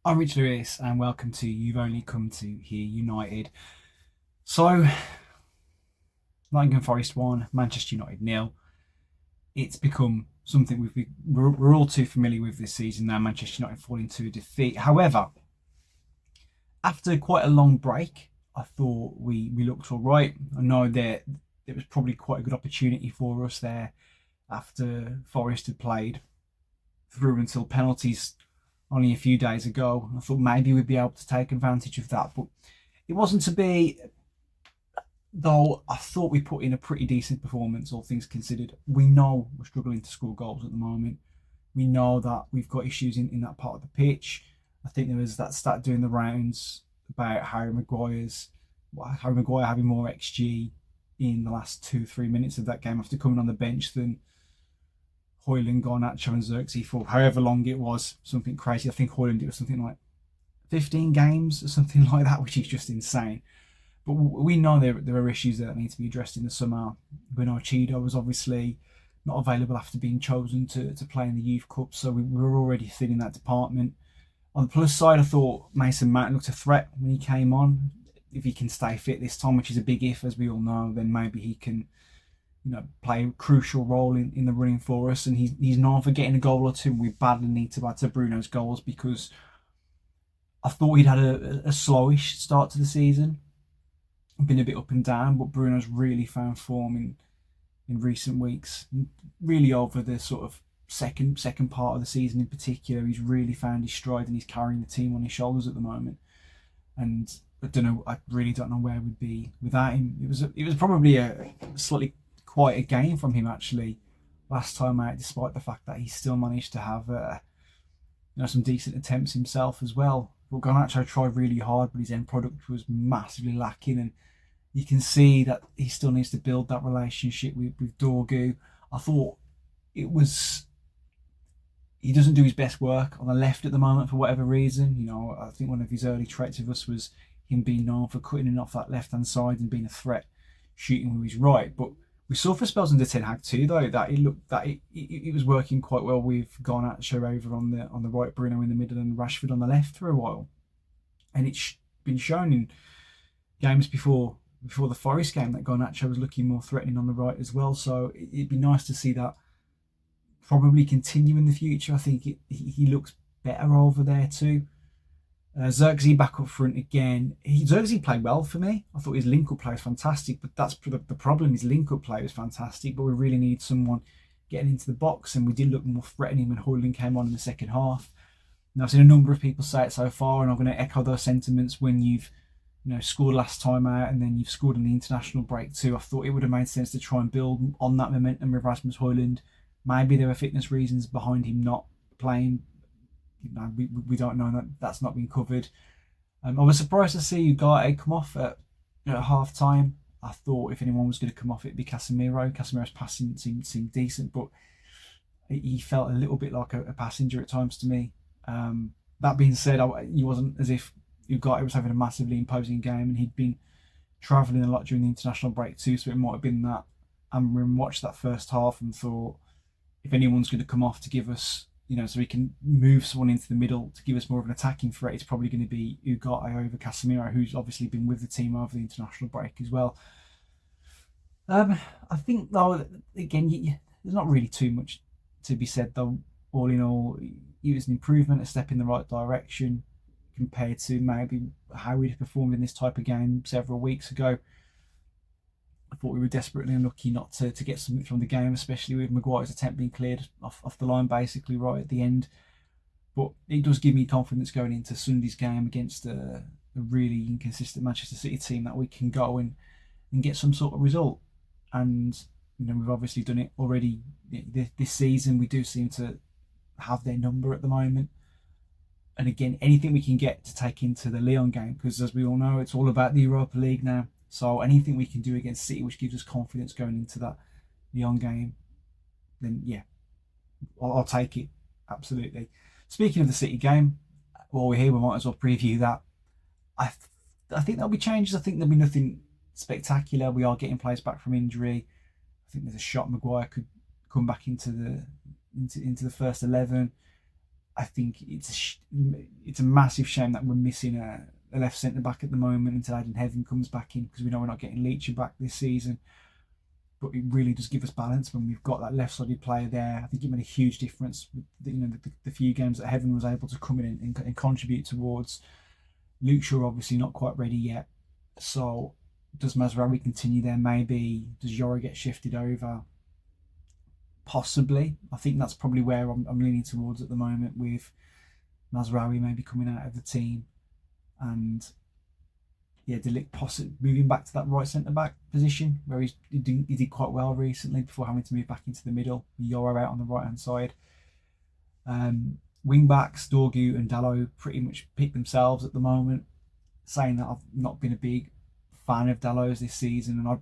I'm Rich Lewis, and welcome to You've Only Come to Hear United. So, Nottingham Forest 1, Manchester United nil. It's become something we're all too familiar with this season now. Manchester United falling to a defeat. However, after quite a long break, I thought we looked all right. I know that it was probably quite a good opportunity for us there after Forest had played through until penalties only a few days ago. I thought maybe we'd be able to take advantage of that, but it wasn't to be. Though I thought we put in a pretty decent performance, all things considered. We know we're struggling to score goals at the moment. We know that we've got issues in that part of the pitch. I think there was that stat doing the rounds about Harry Maguire having more XG in the last 2-3 minutes of that game after coming on the bench than Højlund, Garnacho, and Xerxes for however long it was. Something crazy. I think Højlund, it was something like 15 games or something like that, which is just insane. But we know there are issues that need to be addressed in the summer. We know Chido was obviously not available after being chosen to play in the Youth Cup, so we were already thin in that department. On the plus side, I thought Mason Mount looked a threat when he came on. If he can stay fit this time, which is a big if, as we all know, then maybe he can, play a crucial role in the running for us. And he's known for getting a goal or two. And we badly need to add to Bruno's goals because I thought he'd had a slowish start to the season, been a bit up and down, but Bruno's really found form in recent weeks. Really over the sort of second part of the season in particular, he's really found his stride and he's carrying the team on his shoulders at the moment. And I really don't know where we'd be without him. It was probably a slightly quieter game from him actually last time out, despite the fact that he still managed to have some decent attempts himself as well. But Garnacho tried really hard, but his end product was massively lacking, and you can see that he still needs to build that relationship with Dorgu. I thought it was he doesn't do his best work on the left at the moment for whatever reason. I think one of his early traits of us was him being known for cutting in off that left hand side and being a threat shooting with his right. But we saw for spells under Ten Hag too, though, that it was working quite well with Garnacho over on the right, Bruno in the middle, and Rashford on the left for a while. And it's been shown in games before the Forest game that Garnacho was looking more threatening on the right as well. So it'd be nice to see that probably continue in the future. I think he looks better over there too. Xerxes back up front again. Xerxes played well for me. I thought his link-up play was fantastic, but that's the problem. His link-up play was fantastic, but we really need someone getting into the box, and we did look more threatening when Højlund came on in the second half. Now, I've seen a number of people say it so far, and I'm going to echo those sentiments. When you've scored last time out and then you've scored in the international break too, I thought it would have made sense to try and build on that momentum with Rasmus Højlund. Maybe there were fitness reasons behind him not playing. We don't know. That's not been covered. I was surprised to see Ugarte come off at half time. I thought if anyone was going to come off, it'd be Casemiro. Casemiro's passing seemed decent, but he felt a little bit like a passenger at times to me. That being said, he wasn't as if Ugarte was having a massively imposing game, and he'd been travelling a lot during the international break too, so it might have been that. And we watched that first half and thought, if anyone's going to come off to give us, so we can move someone into the middle to give us more of an attacking threat, it's probably going to be Ugarte over Casemiro, who's obviously been with the team over the international break as well. I think, though, again, there's not really too much to be said, though. All in all, it was an improvement, a step in the right direction compared to maybe how we'd performed in this type of game several weeks ago. I thought we were desperately unlucky not to get something from the game, especially with Maguire's attempt being cleared off the line basically right at the end. But it does give me confidence going into Sunday's game against a really inconsistent Manchester City team that we can go and get some sort of result. And we've obviously done it already this season. We do seem to have their number at the moment. And again, anything we can get to take into the Lyon game, because as we all know, it's all about the Europa League now. So anything we can do against City, which gives us confidence going into that Lyon game, then yeah, I'll take it, absolutely. Speaking of the City game, while we're here, we might as well preview that. I think there'll be changes. I think there'll be nothing spectacular. We are getting players back from injury. I think there's a shot Maguire could come back into the first 11. I think it's a massive shame that we're missing a left centre back at the moment until Aiden Heaven comes back in, because we know we're not getting Leachy back this season. But it really does give us balance when we've got that left-sided player there. I think it made a huge difference with the few games that Heaven was able to come in and contribute towards. Luke Shaw obviously not quite ready yet. So does Mazraoui continue there? Maybe. Does Yoro get shifted over? Possibly. I think that's probably where I'm leaning towards at the moment, with Mazraoui maybe coming out of the team, and De Ligt possibly moving back to that right centre back position where he did quite well recently before having to move back into the middle. Yoro out on the right hand side. Wing backs Dorgu and Dalot pretty much pick themselves at the moment, saying that I've not been a big fan of Dalot's this season, and I'd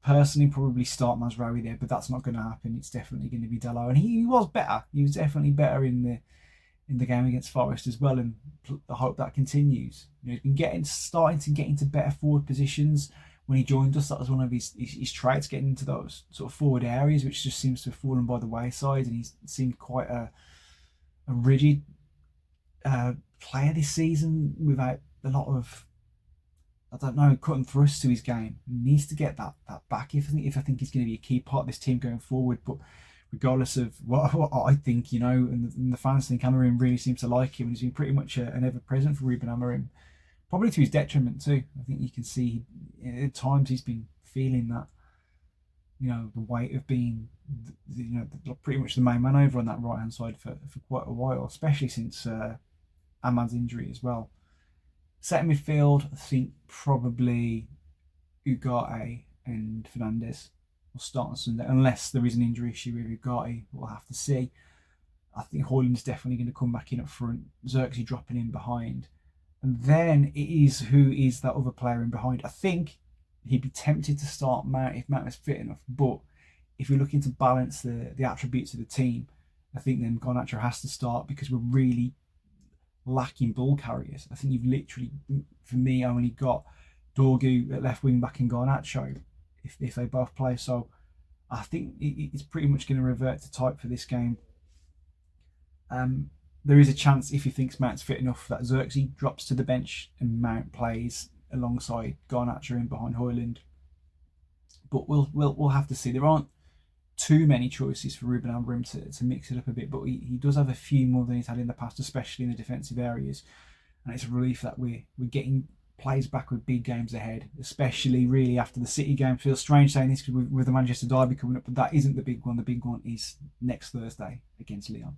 personally probably start Mazraoui there, but that's not going to happen. It's definitely going to be Dalot, and he was better. He was definitely better in the game against Forest as well, and I hope that continues. He's been starting to get into better forward positions. When he joined us, that was one of his traits, getting into those sort of forward areas, which just seems to have fallen by the wayside, and he's seemed quite a rigid player this season without a lot of, I don't know, cutting thrusts to his game. He needs to get that back if I think he's going to be a key part of this team going forward. But regardless of what I think, and the fans think, Amorim really seems to like him, and he's been pretty much an ever-present for Ruben Amorim, probably to his detriment too. I think you can see at times he's been feeling that, the weight of being, pretty much the main man over on that right-hand side for quite a while, especially since Ahmad's injury as well. Set midfield, I think probably Ugarte and Fernandez will start on Sunday, unless there is an injury issue with Ugarte. We'll have to see. I think Højlund's definitely going to come back in up front, Xerxes dropping in behind. And then it is who is that other player in behind. I think he'd be tempted to start Mount if Mount was fit enough, but if you're looking to balance the attributes of the team, I think then Garnacho has to start, because we're really lacking ball carriers. I think you've literally, for me, only got Dorgu at left wing back and Garnacho if they both play. So I think it's pretty much going to revert to type for this game. There is a chance, if he thinks Mount's fit enough, that Xerxes drops to the bench and Mount plays alongside Garnacho in behind Højlund. But we'll have to see. There aren't too many choices for Ruben Amorim to mix it up a bit, but he does have a few more than he's had in the past, especially in the defensive areas. And it's a relief that we're getting plays back with big games ahead, especially really after the City game. Feels strange saying this with the Manchester derby coming up, but that isn't the big one. The big one is next Thursday against Lyon.